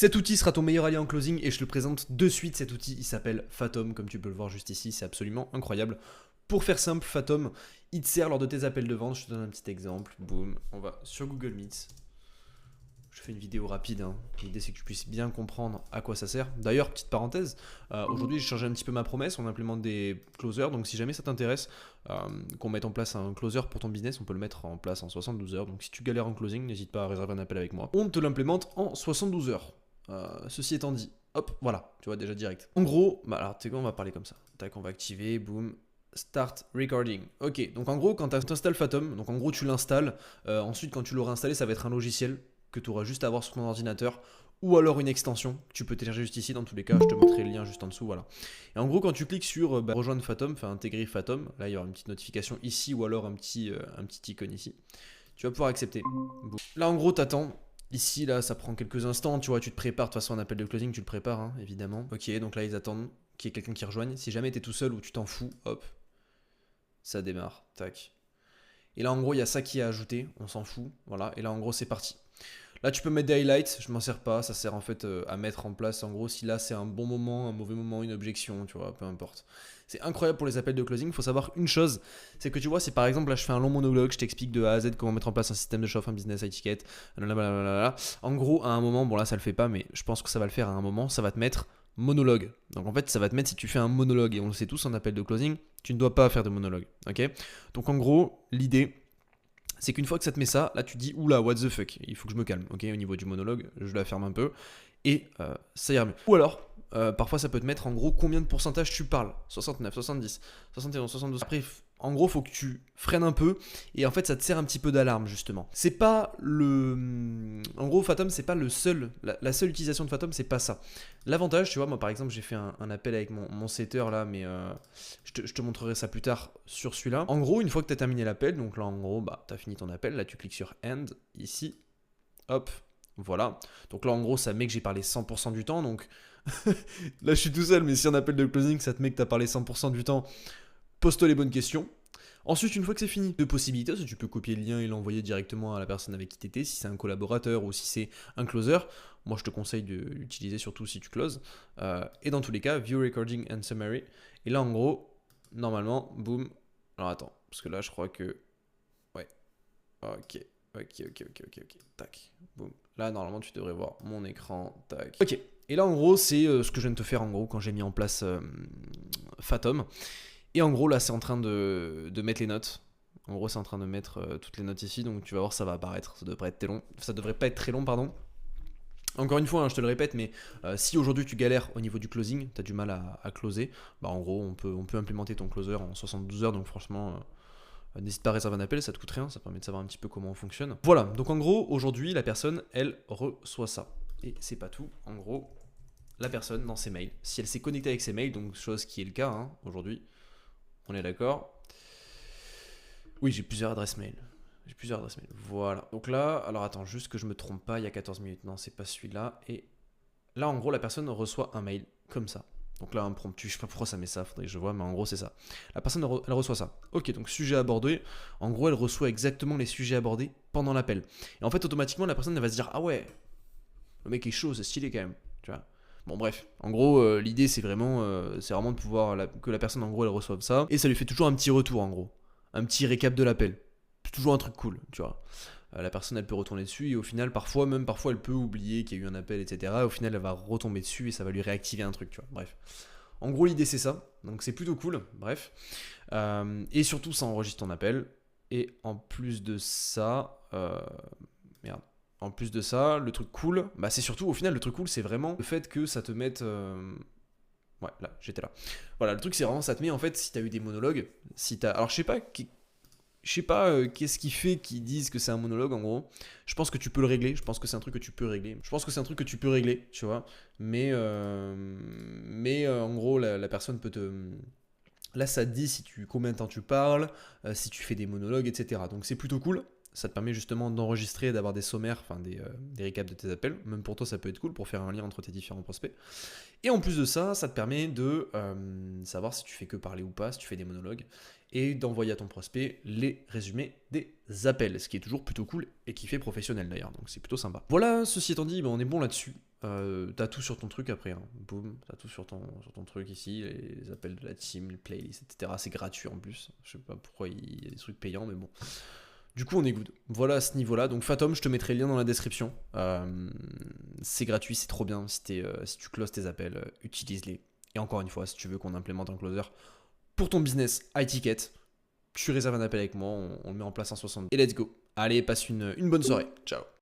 Cet outil sera ton meilleur allié en closing et je le présente de suite. Cet outil, il s'appelle Fathom, comme tu peux le voir juste ici, c'est absolument incroyable. Pour faire simple, Fathom, il te sert lors de tes appels de vente. Je te donne un petit exemple. Boum, on va sur Google Meet. Je fais une vidéo rapide, hein. L'idée c'est que tu puisses bien comprendre à quoi ça sert. D'ailleurs, petite parenthèse, aujourd'hui j'ai changé un petit peu ma promesse, on implémente des closers, donc si jamais ça t'intéresse qu'on mette en place un closer pour ton business, on peut le mettre en place en 72 heures. Donc si tu galères en closing, n'hésite pas à réserver un appel avec moi. On te l'implémente en 72 heures. Ceci étant dit, hop, voilà, tu vois déjà direct. En gros, bah alors tu sais quoi, on va parler comme ça. Tac, on va activer, boum. Start recording. Ok, donc en gros, quand tu installes Fathom, donc en gros tu l'installes, ensuite quand tu l'auras installé, ça va être un logiciel que tu auras juste à avoir sur ton ordinateur ou alors une extension que tu peux télécharger juste ici. Dans tous les cas, je te mettrai le lien juste en dessous. Voilà. Et en gros, quand tu cliques sur rejoindre Fathom, enfin intégrer Fathom, là il y aura une petite notification ici ou alors un petit icône ici. Tu vas pouvoir accepter. Boum. Là en gros, t'attends. Ici, là, ça prend quelques instants. Tu vois, tu te prépares. De toute façon, un appel de closing, tu le prépares, hein, évidemment. Ok, donc là, ils attendent qu'il y ait quelqu'un qui rejoigne. Si jamais tu es tout seul ou tu t'en fous, hop, ça démarre. Tac. Et là, en gros, il y a ça qui est ajouté. On s'en fout. Voilà. Et là, en gros, c'est parti. Là, tu peux mettre des highlights, je m'en sers pas, ça sert en fait à mettre en place, en gros, si là c'est un bon moment, un mauvais moment, une objection, tu vois, peu importe. C'est incroyable pour les appels de closing, il faut savoir une chose, c'est que tu vois, si par exemple là je fais un long monologue, je t'explique de A à Z comment mettre en place un système de chauffe, un business etiquette, blablabla. En gros, à un moment, bon là ça le fait pas, mais je pense que ça va le faire à un moment, ça va te mettre monologue. Donc en fait, ça va te mettre, si tu fais un monologue, et on le sait tous en appel de closing, tu ne dois pas faire de monologue, ok. Donc en gros, l'idée, c'est qu'une fois que ça te met ça, là tu te dis oula, what the fuck, il faut que je me calme, ok, au niveau du monologue, je la ferme un peu, et ça ira mieux. Ou alors, parfois ça peut te mettre en gros combien de pourcentage tu parles, 69, 70, 71, 72. Après, en gros, faut que tu freines un peu, et en fait ça te sert un petit peu d'alarme justement. C'est pas le... En gros, Fathom, c'est pas le seul, la seule utilisation de Fathom, c'est pas ça. L'avantage, tu vois, moi par exemple, j'ai fait un appel avec mon setter là, mais je te montrerai ça plus tard sur celui-là. En gros, une fois que tu as terminé l'appel, donc là en gros, bah, tu as fini ton appel, là tu cliques sur End, ici, hop, voilà. Donc là en gros, ça met que j'ai parlé 100% du temps, donc là je suis tout seul, mais si un appel de closing, ça te met que tu as parlé 100% du temps, pose-toi les bonnes questions. Ensuite, une fois que c'est fini, deux possibilités, si tu peux copier le lien et l'envoyer directement à la personne avec qui tu étais, si c'est un collaborateur ou si c'est un closer. Moi, je te conseille de l'utiliser surtout si tu closes. Et dans tous les cas, View Recording and Summary. Et là, en gros, normalement, boum. Alors attends, parce que là, je crois que... Ouais. Ok. Ok. Tac. Boum. Là, normalement, tu devrais voir mon écran. Tac. Ok. Et là, en gros, c'est ce que je viens de te faire, en gros, quand j'ai mis en place Fathom. Et en gros, là, c'est en train de mettre les notes. En gros, c'est en train de mettre toutes les notes ici. Donc, tu vas voir, ça va apparaître. Ça devrait pas être très long, pardon. Encore une fois, hein, je te le répète, mais si aujourd'hui tu galères au niveau du closing, tu as du mal à closer, bah en gros, on peut implémenter ton closer en 72 heures. Donc, franchement, n'hésite pas à réserver un appel, ça te coûte rien. Ça permet de savoir un petit peu comment on fonctionne. Voilà. Donc, en gros, aujourd'hui, la personne, elle reçoit ça. Et c'est pas tout. En gros, la personne, dans ses mails, si elle s'est connectée avec ses mails, donc chose qui est le cas hein, aujourd'hui, on est d'accord. Oui, j'ai plusieurs adresses mail. Voilà. Donc là, alors attends, juste que je me trompe pas, il y a 14 minutes. Non, c'est pas celui-là. Et là, en gros, la personne reçoit un mail comme ça. Donc là, impromptu, je sais pas pourquoi ça met ça, faudrait que je vois, mais en gros, c'est ça. La personne, elle reçoit ça. Ok, donc sujet abordé. En gros, elle reçoit exactement les sujets abordés pendant l'appel. Et en fait, automatiquement, la personne, elle va se dire, ah ouais, le mec est chaud, c'est stylé quand même. Tu vois. Bon bref, en gros l'idée c'est vraiment de pouvoir que la personne en gros elle reçoive ça et ça lui fait toujours un petit retour en gros, un petit récap de l'appel. C'est toujours un truc cool, tu vois. La personne elle peut retourner dessus et au final parfois elle peut oublier qu'il y a eu un appel etc. Et au final elle va retomber dessus et ça va lui réactiver un truc, tu vois. Bref. En gros l'idée c'est ça, donc c'est plutôt cool, bref. Et surtout ça enregistre ton appel et en plus de ça, merde. En plus de ça, le truc cool, bah c'est surtout au final le truc cool c'est vraiment le fait que ça te mette... Ouais, là, j'étais là. Voilà, le truc c'est vraiment ça te met en fait si t'as eu des monologues, si t'as... Alors je sais pas qu'est-ce qui fait qu'ils disent que c'est un monologue en gros. Je pense que tu peux le régler, je pense que c'est un truc que tu peux régler. Tu vois. Mais en gros la personne peut te... Là ça te dit combien de temps tu parles, si tu fais des monologues, etc. Donc c'est plutôt cool. Ça te permet justement d'enregistrer et d'avoir des sommaires, enfin des récaps de tes appels. Même pour toi, ça peut être cool pour faire un lien entre tes différents prospects. Et en plus de ça, ça te permet de savoir si tu fais que parler ou pas, si tu fais des monologues, et d'envoyer à ton prospect les résumés des appels, ce qui est toujours plutôt cool et qui fait professionnel d'ailleurs, donc c'est plutôt sympa. Voilà, ceci étant dit, on est bon là-dessus. T'as tout sur ton truc après, hein. Boum, t'as tout sur ton truc ici, les appels de la team, les playlists, etc. C'est gratuit en plus, je sais pas pourquoi il y a des trucs payants, mais bon. Du coup, on est good. Voilà à ce niveau-là. Donc, Fathom, je te mettrai le lien dans la description. C'est gratuit, c'est trop bien. Si tu closes tes appels, utilise-les. Et encore une fois, si tu veux qu'on implémente un closer pour ton business high ticket, tu réserves un appel avec moi, on le met en place en 60. Et let's go. Allez, passe une bonne soirée. Ciao.